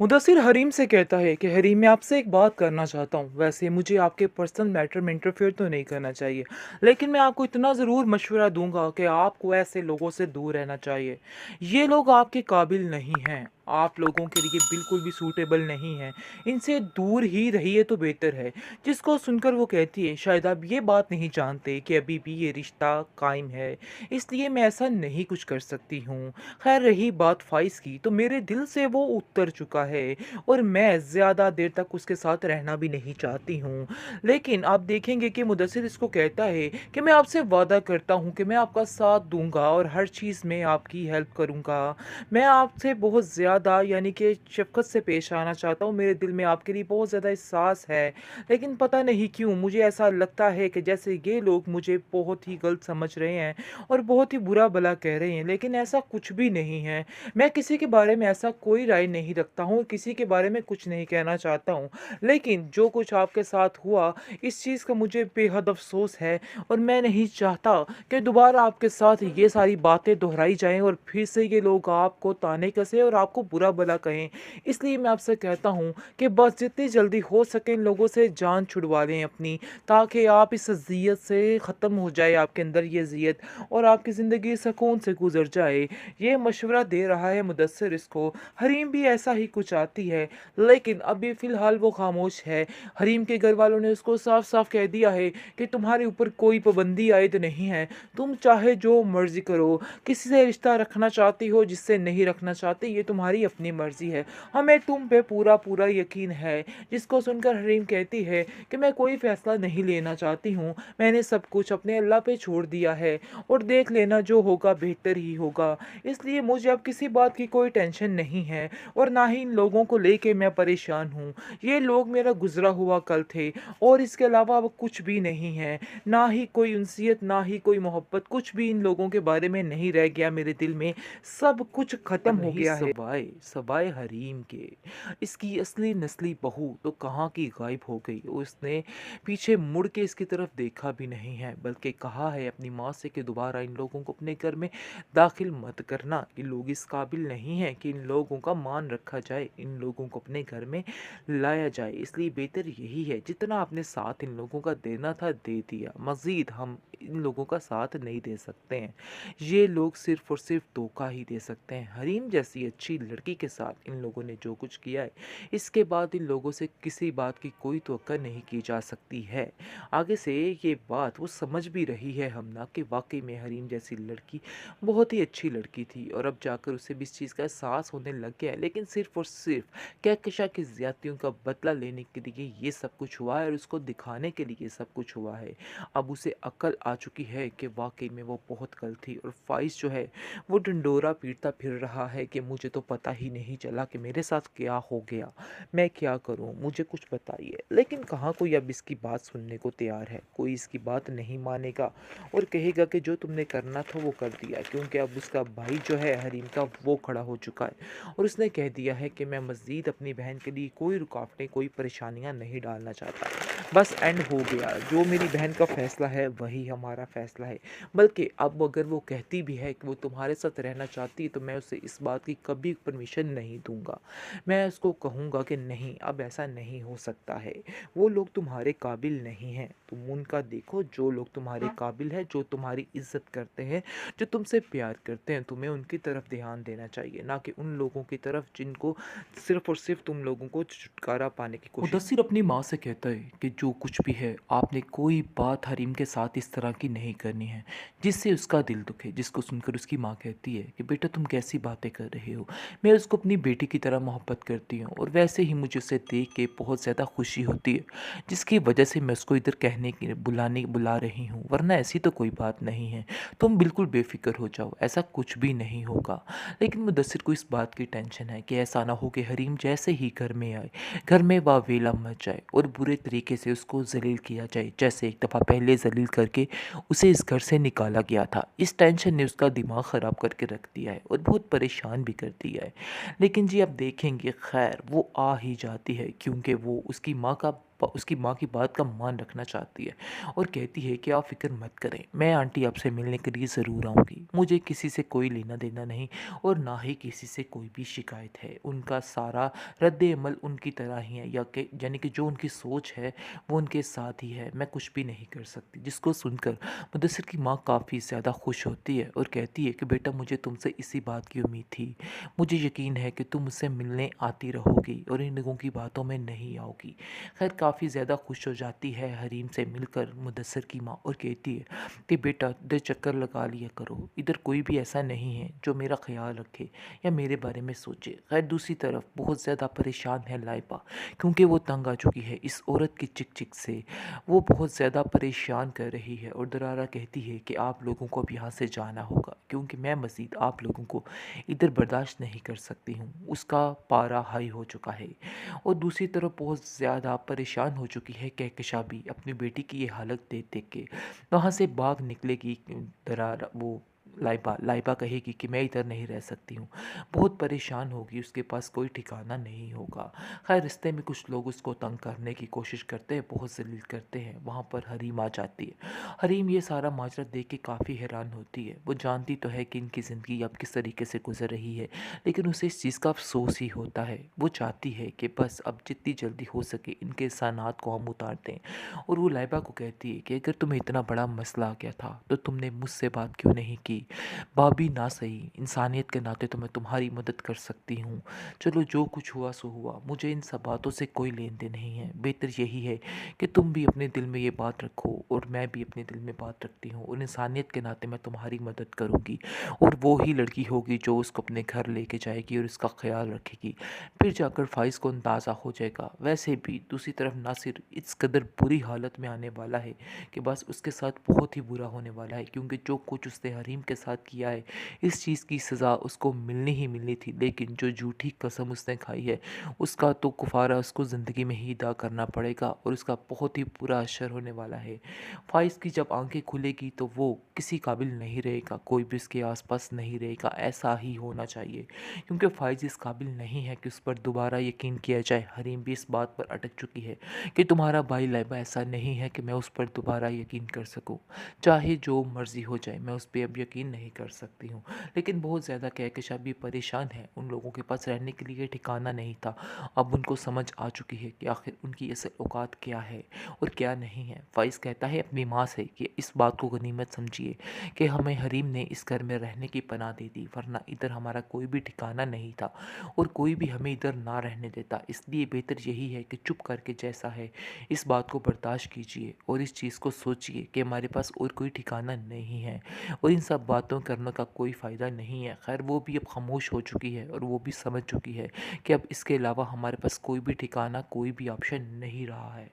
मुदस्सिर हरीम से कहता है कि हरीम मैं आपसे एक बात करना चाहता हूँ। वैसे मुझे आपके पर्सनल मैटर में इंटरफेयर तो नहीं करना चाहिए, लेकिन मैं आपको इतना ज़रूर मशवरा दूंगा कि आपको ऐसे लोगों से दूर रहना चाहिए। ये लोग आपके काबिल नहीं हैं, आप लोगों के लिए बिल्कुल भी सूटेबल नहीं हैं। इनसे दूर ही रहिए तो बेहतर है। जिसको सुनकर वो कहती है, शायद आप ये बात नहीं जानते कि अभी भी ये रिश्ता कायम है, इसलिए मैं ऐसा नहीं कुछ कर सकती हूँ। खैर रही बात फाइज की, तो मेरे दिल से वो उतर चुका है और मैं ज़्यादा देर तक उसके साथ रहना भी नहीं चाहती हूँ। लेकिन आप देखेंगे कि मुदस्सिर इसको कहता है कि मैं आपसे वादा करता हूँ कि मैं आपका साथ दूंगा और हर चीज़ में आपकी हेल्प करूँगा। मैं आपसे बहुत ज़्यादा यानी कि शफ़क़त से पेश आना चाहता हूँ, मेरे दिल में आपके लिए बहुत ज़्यादा एहसास है। लेकिन पता नहीं क्यों मुझे ऐसा लगता है कि जैसे ये लोग मुझे बहुत ही गलत समझ रहे हैं और बहुत ही बुरा भला कह रहे हैं, लेकिन ऐसा कुछ भी नहीं है। मैं किसी के बारे में ऐसा कोई राय नहीं रखता हूँ, किसी के बारे में कुछ नहीं कहना चाहता हूँ। लेकिन जो कुछ आपके साथ हुआ, इस चीज़ का मुझे बेहद अफ़सोस है और मैं नहीं चाहता कि दोबारा आपके साथ ये सारी बातें दोहराई जाएँ और फिर से ये लोग आपको ताने कसें और आपको बुरा भला कहें। इसलिए मैं आपसे कहता हूँ कि बस जितनी जल्दी हो सके इन लोगों से जान छुड़वा लें अपनी, ताकि आप इस अज़ियत से ख़त्म हो जाए आपके अंदर ये अज़ियत और आपकी ज़िंदगी सुकून से गुज़र जाए। ये मशवरा दे रहा है मुदस्सिर इसको। हरीम भी ऐसा ही कुछ चाहती है, लेकिन अभी फ़िलहाल वो खामोश है। हरीम के घर वालों ने उसको साफ-साफ कह दिया है कि तुम्हारे ऊपर कोई पाबंदी आयद नहीं है, तुम चाहे जो मर्ज़ी करो। किसी से रिश्ता रखना चाहती हो, जिससे नहीं रखना चाहती, ये तुम्हारी अपनी मर्ज़ी है। हमें तुम पे पूरा-पूरा यकीन है। जिसको सुनकर हरीम कहती है कि मैं कोई फ़ैसला नहीं लेना चाहती हूँ, मैंने सब कुछ अपने अल्लाह पे छोड़ दिया है और देख लेना जो होगा बेहतर ही होगा। इसलिए मुझे अब किसी बात की कोई टेंशन नहीं है और ना ही इन लोगों को लेके मैं परेशान हूँ। ये लोग मेरा गुज़रा हुआ कल थे और इसके अलावा अब कुछ भी नहीं है। ना ही कोई उनसियत, ना ही कोई मोहब्बत, कुछ भी इन लोगों के बारे में नहीं रह गया मेरे दिल में। सब कुछ ख़त्म हो नहीं गया है। सवाए सवाए हरीम के, इसकी असली नस्ली बहू तो कहाँ की गायब हो गई। उसने पीछे मुड़ के इसकी तरफ देखा भी नहीं है, बल्कि कहा है अपनी माँ से कि दोबारा इन लोगों को अपने घर में दाखिल मत करना। ये लोग इस काबिल नहीं हैं कि इन लोगों का मान रखा जाए, इन लोगों को अपने घर में लाया जाए। इसलिए बेहतर यही है, जितना आपने साथ इन लोगों का देना था दे दिया, मज़ीद हम इन लोगों का साथ नहीं दे सकते हैं। ये लोग सिर्फ़ और सिर्फ़ धोखा ही दे सकते हैं। हरीम जैसी अच्छी लड़की के साथ इन लोगों ने जो कुछ किया है, इसके बाद इन लोगों से किसी बात की कोई तवक्को नहीं की जा सकती है। आगे से ये बात वो समझ भी रही है हमना कि वाक़ई में हरीम जैसी लड़की बहुत ही अच्छी लड़की थी और अब जाकर उसे भी इस चीज़ का एहसास होने लग गया है। लेकिन सिर्फ़ और सिर्फ़ कहकशा की ज़्यादतियों का बदला लेने के लिए ये सब कुछ हुआ है और उसको दिखाने के लिए ये सब कुछ हुआ है। अब उसे अक्ल आ चुकी है कि वाक़ई में वो बहुत गलत थी और फ़ाइज़ जो है वो ढिंढोरा पीटता फिर रहा है कि मुझे तो पता ही नहीं चला कि मेरे साथ क्या हो गया, मैं क्या करूं, मुझे कुछ बताइए। लेकिन कहाँ कोई अब इसकी बात सुनने को तैयार है। कोई इसकी बात नहीं मानेगा और कहेगा कि जो तुमने करना था वो कर दिया, क्योंकि अब उसका भाई जो है हरीम का, वो खड़ा हो चुका है और उसने कह दिया है कि मैं मज़ीद अपनी बहन के लिए कोई रुकावटें, कोई परेशानियां नहीं डालना चाहता। बस एंड हो गया, जो मेरी बहन का फ़ैसला है वही हमारा फ़ैसला है। बल्कि अब अगर वो कहती भी है कि वो तुम्हारे साथ रहना चाहती है, तो मैं उसे इस बात की कभी परमिशन नहीं दूंगा। मैं उसको कहूँगा कि नहीं, अब ऐसा नहीं हो सकता है। वो लोग तुम्हारे काबिल नहीं हैं, तुम उनका देखो। जो लोग तुम्हारे काबिल है, जो तुम्हारी इज्जत करते हैं, जो तुमसे प्यार करते हैं, तुम्हें उनकी तरफ ध्यान देना चाहिए, ना कि उन लोगों की तरफ जिनको सिर्फ और सिर्फ तुम लोगों को छुटकारा पाने की कोशिश। मुदस्सिर अपनी माँ से कहता है कि जो कुछ भी है, आपने कोई बात हरीम के साथ इस तरह की नहीं करनी है जिससे उसका दिल दुखे। जिसको सुनकर उसकी माँ कहती है कि बेटा तुम कैसी बातें कर रहे हो, मैं उसको अपनी बेटी की तरह मोहब्बत करती हूँ और वैसे ही मुझे उसे देख के बहुत ज़्यादा खुशी होती है, जिसकी वजह से मैं उसको इधर कहने की बुला रही हूँ। वरना ऐसी तो कोई बात नहीं है, तुम बिल्कुल बेफिक्र हो जाओ, ऐसा कुछ भी नहीं होगा। लेकिन मुदस्सिर को इस बात की टेंशन है कि ऐसा ना हो कि हरीम जैसे ही घर में आए, घर में वावेला मच जाए और बुरे तरीके से उसको जलील किया जाए, जैसे एक दफ़ा पहले जलील करके उसे इस घर से निकाला गया था। इस टेंशन ने उसका दिमाग ख़राब करके रख दिया है और बहुत परेशान भी कर दिया है। लेकिन जी अब देखेंगे, खैर वो आ ही जाती है, क्योंकि वो उसकी माँ का उसकी माँ की बात का मान रखना चाहती है और कहती है कि आप फ़िक्र मत करें, मैं आंटी आपसे मिलने के लिए ज़रूर आऊँगी। मुझे किसी से कोई लेना-देना नहीं और ना ही किसी से कोई भी शिकायत है। उनका सारा रद्द-ए-अमल उनकी तरह ही है, या कि यानी कि जो उनकी सोच है वो उनके साथ ही है, मैं कुछ भी नहीं कर सकती। जिसको सुनकर मुदस्सिर की माँ काफ़ी ज़्यादा खुश होती है और कहती है कि बेटा, मुझे तुमसे इसी बात की उम्मीद थी। मुझे यकीन है कि तुम मुझसे मिलने आती रहोगी और इन लोगों की बातों में नहीं आओगी। खैर काफ़ी ज़्यादा खुश हो जाती है हरीम से मिलकर मुदस्सिर की माँ और कहती है कि बेटा, इधर चक्कर लगा लिया करो, इधर कोई भी ऐसा नहीं है जो मेरा ख्याल रखे या मेरे बारे में सोचे। खैर दूसरी तरफ बहुत ज़्यादा परेशान है लाइबा, क्योंकि वो तंग आ चुकी है इस औरत की चिक चिक से। वो बहुत ज़्यादा परेशान कर रही है और दरारा कहती है कि आप लोगों को अब यहाँ से जाना होगा, क्योंकि मैं मज़ीद आप लोगों को इधर बर्दाश्त नहीं कर सकती हूँ। उसका पारा हाई हो चुका है। और दूसरी तरफ बहुत ज़्यादा परेशान हो चुकी है कहकशा भी अपनी बेटी की ये हालत देख देख के। वहाँ से भाग निकलेगी दरार वो लाइबा लाइबा कहेगी कि मैं इधर नहीं रह सकती हूँ। बहुत परेशान होगी, उसके पास कोई ठिकाना नहीं होगा। खैर रिश्ते में कुछ लोग उसको तंग करने की कोशिश करते हैं, बहुत ज़लील करते हैं। वहाँ पर हरीम आ जाती है। हरीम ये सारा माजरा देख के काफ़ी हैरान होती है। वो जानती तो है कि इनकी ज़िंदगी अब किस तरीके से गुजर रही है, लेकिन उसे इस चीज़ का अफ़सोस ही होता है। वो चाहती है कि बस अब जितनी जल्दी हो सके इनके एहसानात को हम उतार दें। और वो लाइबा को कहती है कि अगर तुम्हें इतना बड़ा मसला आ गया था तो तुमने मुझसे बात क्यों नहीं की। भाभी ना सही, इंसानियत के नाते तो मैं तुम्हारी मदद कर सकती हूँ। चलो जो कुछ हुआ सो हुआ, मुझे इन सब बातों से कोई लेन देन नहीं है। बेहतर यही है कि तुम भी अपने दिल में ये बात रखो और मैं भी अपने दिल में बात रखती हूँ, और इंसानियत के नाते मैं तुम्हारी मदद करूँगी। और वो ही लड़की होगी जो उसको अपने घर लेके जाएगी और उसका ख्याल रखेगी। फिर जाकर फ़ाइज़ को अंदाज़ा हो जाएगा। वैसे भी दूसरी तरफ नासिर इस कदर बुरी हालत में आने वाला है कि बस उसके साथ बहुत ही बुरा होने वाला है, क्योंकि जो कुछ उसने हरीम के साथ किया है इस चीज़ की सज़ा उसको मिलनी ही मिलनी थी। लेकिन जो झूठी कसम उसने खाई है उसका तो कुफारा उसको ज़िंदगी में ही अदा करना पड़ेगा और उसका बहुत ही बुरा असर होने वाला है। फ़ाइज़ की जब आंखें खुलेगी तो वो किसी काबिल नहीं रहेगा, कोई भी उसके आसपास नहीं रहेगा। ऐसा ही होना चाहिए, क्योंकि फ़ाइज़ इस काबिल नहीं है कि उस पर दोबारा यकीन किया जाए। हरीम भी इस बात पर अटक चुकी है कि तुम्हारा भाई लाइबा ऐसा नहीं है कि मैं उस पर दोबारा यकीन कर सकूं। चाहे जो मर्ज़ी हो जाए मैं उस पे अब यकीन नहीं कर सकती हूँ। लेकिन बहुत ज़्यादा कहकशा भी परेशान है, उन लोगों के पास रहने के लिए ठिकाना नहीं था। अब उनको समझ आ चुकी है कि आखिर उनकी असल औकात क्या है और क्या नहीं है। फ़ाइज़ कहता है अपनी माँ से कि इस बात को गनीमत समझिए कि हमें हरीम ने इस घर में रहने की पनाह दे दी, वरना इधर हमारा कोई भी ठिकाना नहीं था और कोई भी हमें इधर ना रहने देता। इसलिए बेहतर यही है कि चुप करके जैसा है इस बात को बर्दाश्त कीजिए और इस चीज़ को सोचिए कि हमारे पास और कोई ठिकाना नहीं है और इन सब बातों करने का कोई फ़ायदा नहीं है। खैर वो भी अब खामोश हो चुकी है और वो भी समझ चुकी है कि अब इसके अलावा हमारे पास कोई भी ठिकाना, कोई भी ऑप्शन नहीं रहा है।